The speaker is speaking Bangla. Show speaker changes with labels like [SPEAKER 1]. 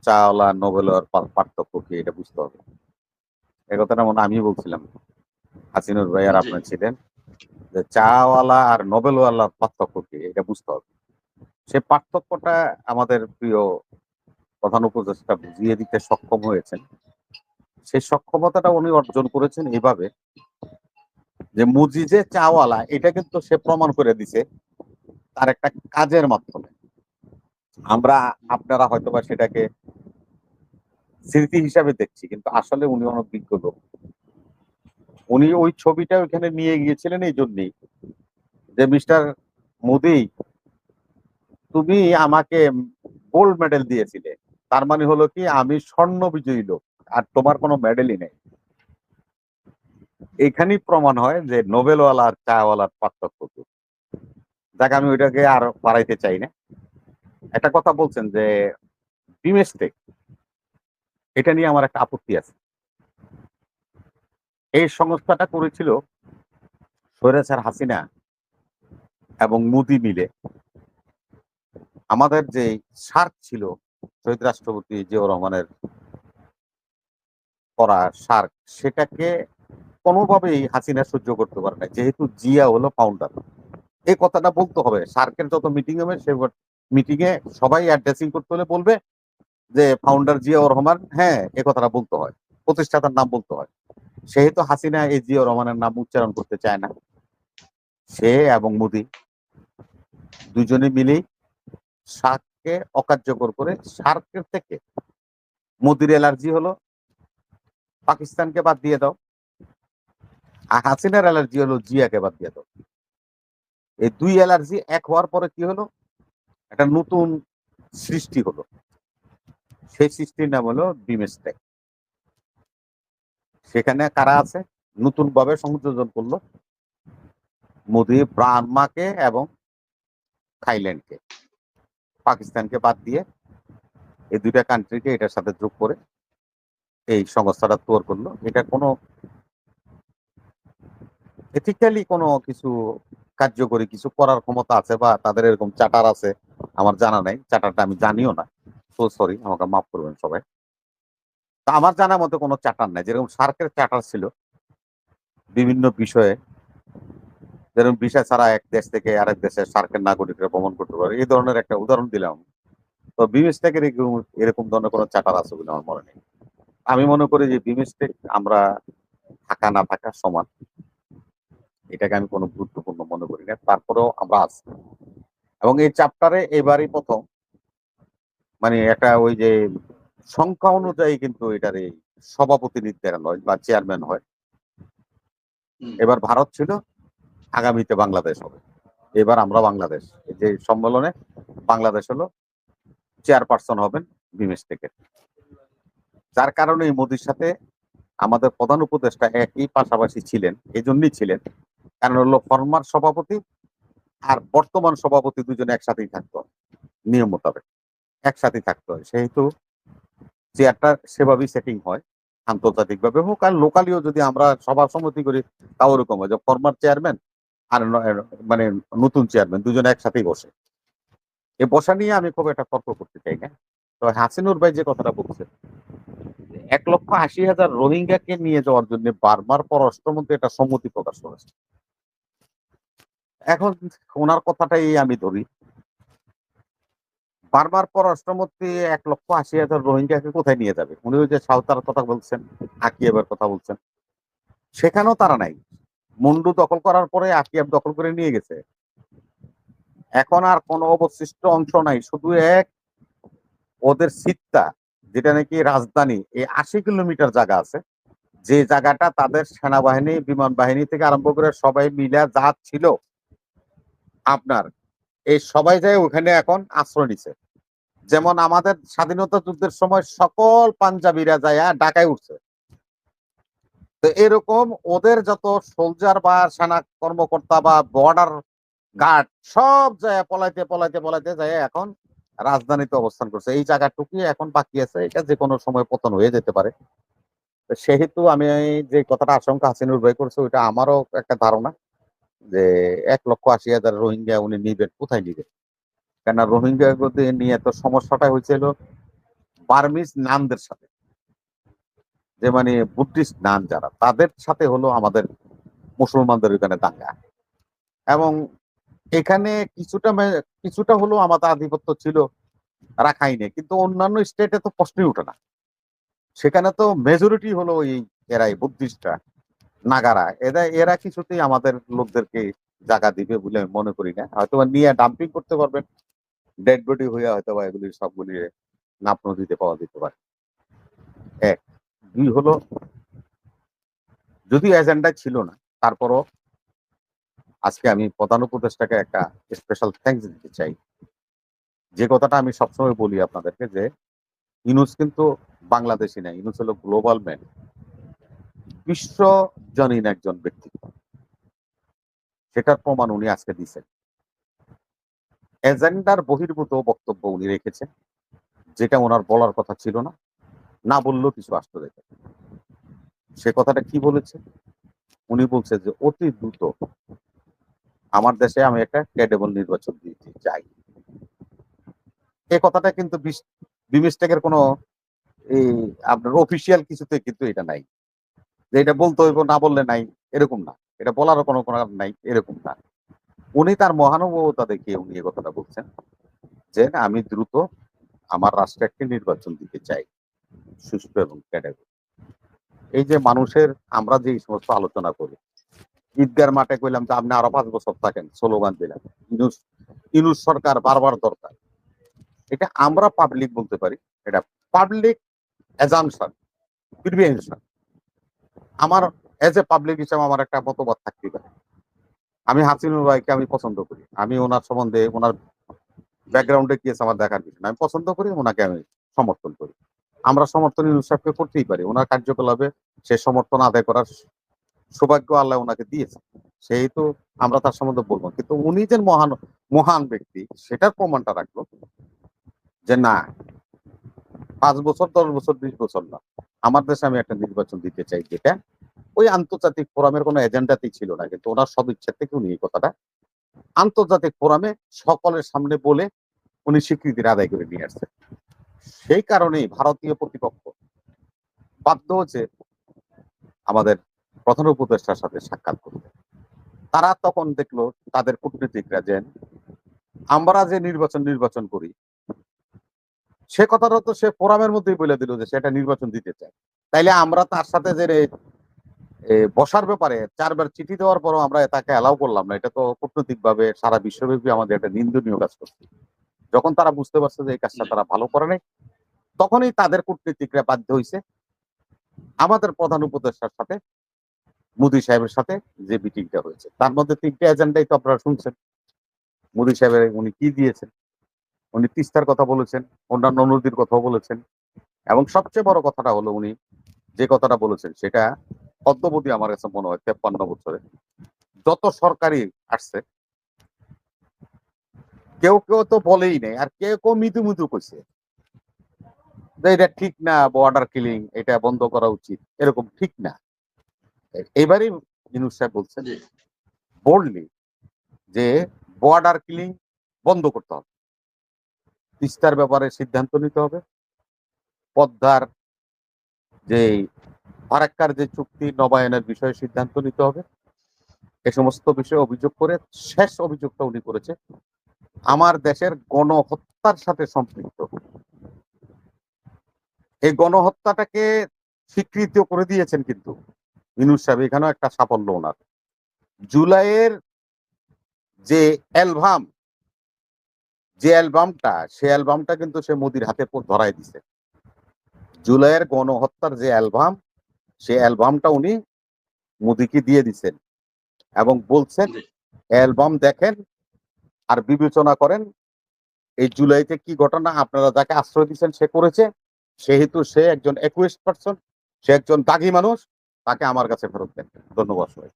[SPEAKER 1] চাওয়ালা নোবেলের পার্থক্য কি এটা বুঝতে হবে। এ কথাটা মনে হয় আমি বলছিলাম, হাসিনুর ভাই আর
[SPEAKER 2] জি।
[SPEAKER 1] আপনার ছিলেন, যে চাওয়ালা আর নোবেলওয়ালার পার্থক্য কি এটা বুঝতে হবে। সে পার্থক্যটা আমাদের প্রিয় প্রধান উপদেষ্টা বুঝিয়ে দিতে সক্ষম হয়েছেন। সেই সক্ষমতাটা উনি অর্জন করেছেন এইভাবে যে মুজি যে চাওয়ালা এটা কিন্তু সে প্রমাণ করে দিছে তার একটা কাজের মাধ্যমে। আমরা আপনারা হয়তোবা সেটাকে স্মৃতি হিসাবে দেখছি, কিন্তু আসলে উনি অনেক বিজ্ঞ লোক। উনি ওই ছবিটা ওইখানে নিয়ে গিয়েছিলেন এই জন্যই যে মিস্টার মোদি, তুমি আমাকে গোল্ড মেডেল দিয়েছিলে, তার মানে হলো কি আমি স্বর্ণ বিজয়ী লোক, আর তোমার কোনো মেডেলই নেই। এখানেই প্রমাণ হয় যে নোবেলওয়ালা আর চাওয়ালার পার্থক্য কি। যাকে আমি ওইটাকে আর বাড়াইতে চাই না। একটা কথা বলছেন যে বিমেস্টেক, এটা নিয়ে আমার একটা আপত্তি আছে। এই সংস্থাটা করেছিল স্বৈরাচার হাসিনা এবং মোদি মিলে। আমাদের যে সার্ক ছিল শহীদ রাষ্ট্রপতি জিয়াউর রহমানের করা সার্ক, সেটাকে কোনোভাবেই হাসিনা সহ্য করতে পারে না, যেহেতু জিয়া হলো ফাউন্ডার। এই কথাটা বলতে হবে। সার্কের যত মিটিং হবে সে মিটিং এ সবাই অ্যাড্রেসিং করতে হলে বলবে যে ফাউন্ডার জিয়াউর রহমান, হ্যাঁ এ কথাটা বলতে হয়, প্রতিষ্ঠাতার নাম বলতে হয়। সেহেতু হাসিনা এই জিয়াউর রহমানের নাম উচ্চারণ করতে চায় না। সে এবং মোদি দুজনে মিলেই সার্ককে অকার্যকর করে, সার্কের থেকে মোদির অ্যালার্জি হলো পাকিস্তানকে বাদ দিয়ে দাও, আর হাসিনার অ্যালার্জি হলো জিয়াকে বাদ দিয়ে দাও। এই দুই অ্যালার্জি এক হওয়ার পরে কি হলো, একটা নতুন সৃষ্টি হলো। সেই সৃষ্টির নাম হলো বিমস্টেক। সেখানে কারা আছে, নতুন ভাবে সংযোজন করলো মোদি ব্রাহ্মাকে এবং থাইল্যান্ডকে, পাকিস্তানকে বাদ দিয়ে এই দুইটা কান্ট্রিকে এটার সাথে যোগ করে এই সংস্থাটা তৈরি করলো। এটা কোনো এথিক্যালি কোনো কিছু কার্যকরী কিছু করার ক্ষমতা আছে বা তাদের এরকম চার্টার আছে আমার জানা নাই। চার্টারটা আমি জানিও না, সো সরি, আমাকে মাফ করবেন সবাই। তা আমার জানা মতে কোনো চার্টার নাই। যেরকম সার্কের চার্টার ছিল বিভিন্ন বিষয়ে, যেরকম ভিসা ছাড়া এক দেশ থেকে আরেক দেশে সার্কের নাগরিকরা ভ্রমণ করতে পারে, এই ধরনের একটা উদাহরণ দিলাম। তো বিমস্টেকের এরকম ধরনের কোনো চার্টার আছে বলে আমার মনে নেই। আমি মনে করি যে বিমস্টেক আমরা থাকা না থাকা সমান, এটাকে আমি কোনো গুরুত্বপূর্ণ মনে করি না। তারপরেও আমরা আছি এবং এই চ্যাপ্টারে এবারই প্রথম, মানে একটা ওই যে সংখ্যা অনুযায়ী কিন্তু এটার এই সভাপতি নির্ধারণ হয় বা চেয়ারম্যান হয়। এবার ভারত ছিল, আগামীতে বাংলাদেশ হবে। এবার আমরা বাংলাদেশ, এই যে সম্মেলনে বাংলাদেশ হলো চেয়ারপারসন হবেন বিমস্টেকের। যার কারণে এই মোদির সাথে আমাদের প্রধান উপদেষ্টা একই পাশাপাশি ছিলেন। এই জন্যই ছিলেন কারণ হলো ফরমার সভাপতি আর বর্তমান সভাপতি দুজনে একসাথেই থাকতো, নিয়ম মোতাবেক একসাথেই থাকতে হয়। সেহেতু চেয়ারটা সেভাবেই সেটিং হয়, আন্তর্জাতিক ভাবে হোক আর লোকালিও যদি আমরা সভা সমিতি করি তাও ওরকম হয় যে ফরমার চেয়ারম্যান আর মানে নতুন চেয়ারম্যান দুজনে একসাথেই বসে। এই বসা নিয়ে আমি খুব একটা তর্ক করতে চাই না। তো হাসিনুর ভাই যে কথাটা বলছে, 1,80,000 রোহিঙ্গাকে নিয়ে যাওয়ার জন্য বারবার পররাষ্ট্রমন্ত্রী একটা সম্মতি প্রকাশ করেছে। এখন ওনার কথাটাই আমি ধরি, বারবার পররাষ্ট্রমন্ত্রী 1,80,000 রোহিঙ্গাকে কোথায় নিয়ে যাবে? উনি ওই যে সাঁওতার কথা বলছেন, আকিয়াবের কথা বলছেন, সেখানেও তারা নাই। মুন্ডু দখল করার পরে আকিয়াব দখল করে নিয়ে গেছে। এখন আর কোনো অবশিষ্ট অংশ নাই, শুধু এক ওদের সিত্তা, যেটা নাকি রাজধানী, এই 80 কিলোমিটার জায়গা আছে, যে জায়গাটা তাদের সেনাবাহিনী বিমান বাহিনী থেকে আরম্ভ করে সবাই মিলা যা ছিল আপনার, এই সবাই যায় ওখানে এখন আশ্রয় নিছে। যেমন আমাদের স্বাধীনতা যুদ্ধের সময় সকল পাঞ্জাবিরা যায় ঢাকায় উঠছে, তো এরকম ওদের যত সোলজার বা সেনা কর্মকর্তা বা বর্ডার গার্ড সব যায় পলাইতে পলাইতে পলাইতে যায় এখন রাজধানীতে অবস্থান করছে। এই জায়গাটুকুই এখন বাকি আছে, এটা যে কোনো সময় পতন হয়ে যেতে পারে। সেহেতু আমি যে কথাটা আশঙ্কা হাসিনুর ভাই করছে, ওইটা আমারও একটা ধারণা যে 1,80,000 রোহিঙ্গা উনি নিবেন, কোথায় নিবেন? কেননা রোহিঙ্গা নিয়ে তো সমস্যাটা হয়েছিল বার্মিজ নানদের সাথে, যে মানে বুদ্ধিস্ট নান যারা, তাদের সাথে হলো আমাদের মুসলমানদের ওইখানে দাঙ্গা। এবং এখানে কিছুটা হলো আমাদের আধিপত্য ছিল রাখাইনে, কিন্তু অন্যান্য স্টেটে তো প্রশ্নই উঠে না। সেখানে তো মেজরিটি হলো এরাই বুদ্ধিস্টরা, নাগারা। এরা কিছুতেই আমাদের লোকদেরকে জায়গা দিবে বলে আমি মনে করি না। হয়তো নিয়ে ডাম্পিং করতে পারবেন, ডেড বডি হয়ে হয়তো বা এগুলি সবগুলি নাপ নদীতে পাওয়া যেতে পারে। এক, দুই হলো, যদিও এজেন্ডা ছিল না, তারপরও আজকে আমি প্রধান উপদেষ্টাকে একটা স্পেশাল থ্যাঙ্কস দিতে চাই। যে কথাটা আমি সবসময় বলি আপনাদেরকে, যে ইউনূস কিন্তু বাংলাদেশি না, ইউনূস হলো গ্লোবাল ম্যান, বিশ্বজনীন একজন ব্যক্তিত্ব। সেটার প্রমাণ উনি আজকে দিচ্ছেন। এজেন্ডার বহির্ভূত বক্তব্য উনি রেখেছেন, যেটা ওনার বলার কথা ছিল না, না বললেও কিছু আসতে দেখে। সে কথাটা কি বলেছে? উনি বলছে যে অতি দ্রুত আমার দেশে আমি একটা ক্রেডিবল নির্বাচন দিতে চাই। এই কথাটা কিন্তু বিমিস্টেকের কোনো আপনার অফিসিয়াল কিছুতে কিন্তু এটা নাই, যে এটা বলতে হইব, না বললে নাই, এরকম না। এটা বলারও কোনো কারণ নাই, এরকম না। উনি তার মহানুভবতা দেখিয়ে উনি এই কথাটা বলছেন, যে আমি দ্রুত আমার রাষ্ট্রে একটি নির্বাচন দিতে চাই, সুষ্ঠু এবং ক্রেডিবল। এই যে মানুষের, আমরা যে এই সমস্ত আলোচনা করি, ঈদগার মাঠে কইলাম যে আপনি আরো 5 বছর থাকেন, স্লোগান দিলাম, ইউনূস সরকার বারবার দরকার, এটা আমরা পাবলিক বলতে পারি, এটা পাবলিক অ্যাজাম্পশন, প্রিভেনশন। আমার এজ এ পাবলিক হিসাবে আমার একটা মতবাদ থাকতে পারে। আমি হাসিনুর ভাইকে আমি পছন্দ করি, আমি ওনার সম্বন্ধে, ওনার ব্যাকগ্রাউন্ডে কি আছে আমার দেখার বিষয় না, আমি পছন্দ করি, ওনাকে আমি সমর্থন করি। আমরা সমর্থন ইউনূস সাহেবকে করতেই পারি, ওনার কার্যকলাপে সে সমর্থন আদায় করার সৌভাগ্য আল্লাহ ওনাকে দিয়েছে, সেহেতু আমরা তার সম্বন্ধে বলবো। কিন্তু উনি যে মহান মহান ব্যক্তি, সেটার প্রমাণটা রাখলো, যে না, 5 বছর, 10 বছর, 20 বছর না, আমার দেশে আমি একটা নির্বাচন দিতে চাই, যেটা ওই আন্তর্জাতিক ফোরামের কোনো এজেন্ডাতেই ছিল না, কিন্তু ওনার সদিচ্ছা থেকে উনি এই কথাটা আন্তর্জাতিক ফোরামে সকলের সামনে বলে উনি স্বীকৃতির আদায় করে নিয়ে আসছেন। সেই কারণেই ভারতীয় প্রতিপক্ষ বাধ্য হচ্ছে আমাদের প্রধান উপদেষ্টার সাথে সাক্ষাৎ করতে। তারা তখন দেখলো, তাদের কূটনীতিকরা, যে আমরা যে নির্বাচন করি, সে কথাটা তো সে ফোরামের মধ্যেই বলে দিল যে সেটা নির্বাচন দিতে চায়। তাইলে আমরা তার সাথে যে বসার ব্যাপারে 4 বার চিঠি দেওয়ার পরও আমরা তাকে অ্যালাউ করলাম না, এটা তো কূটনৈতিক ভাবে সারা বিশ্বব্যাপী আমাদের একটা নিন্দনীয় কাজ করছে। যখন তারা বুঝতে পারছে যে এই কাজটা তারা ভালো করে নাই, তখনই তাদের কূটনীতিকরা বাধ্য হইছে আমাদের প্রধান উপদেষ্টার সাথে, মোদী সাহেবের সাথে যে মিটিংটা হয়েছে, তার মধ্যে 3টে এজেন্ডাই তো আপনারা শুনছেন। মোদী সাহেবের উনি কি দিয়েছেন? উনি তিস্তার কথা বলেছেন, অন্যান্য নদীর কথাও বলেছেন, এবং সবচেয়ে বড় কথাটা হলো উনি যে কথাটা বলেছেন, সেটা অদ্যবধি আমার কাছে মনে হয় 53 বছরে যত সরকারি আসছে, কেউ তো বলেই নেই, আর কেউ মৃদু মৃদু কইছে যে এটা ঠিক না, বর্ডার কিলিং এটা বন্ধ করা উচিত, এরকম ঠিক না। এবারই ইউনূস সাহেব বলছেন
[SPEAKER 2] জি
[SPEAKER 1] বোল্ডলি যে বর্ডার কিলিং বন্ধ করতে হবে, তিস্তার ব্যাপারে সিদ্ধান্ত নিতে হবে, পদ্মার যে ফারাক্কার যে চুক্তি নবায়নের বিষয়ে সিদ্ধান্ত নিতে হবে। এ সমস্ত বিষয়ে অভিযোগ করে শেষ অভিযোগটা উনি করেছে আমার দেশের গণহত্যার সাথে সম্পৃক্ত। এই গণহত্যাটাকে স্বীকৃতি করে দিয়েছেন কিন্তু ইউনূস সাহেব, এখানেও একটা সাফল্য ওনার। জুলাইয়ের যে অ্যালবাম, সে অ্যালবামটা কিন্তু সে মোদির হাতে ধরাই দিছে। জুলাইয়ের গণহত্যার যে অ্যালবাম, সে অ্যালবামটা উনি মোদিকে দিয়ে দিচ্ছেন এবং বলছেন
[SPEAKER 2] জি
[SPEAKER 1] অ্যালবাম দেখেন আর বিবেচনা করেন, এই জুলাইতে কি ঘটনা আপনারা যাকে আশ্রয় দিচ্ছেন সে করেছে, সেহেতু সে একজন একুয়েস্ট পার্সন, সে একজন দাগী মানুষ, তাকে আমার কাছে ফেরত দেন। ধন্যবাদ সবাই।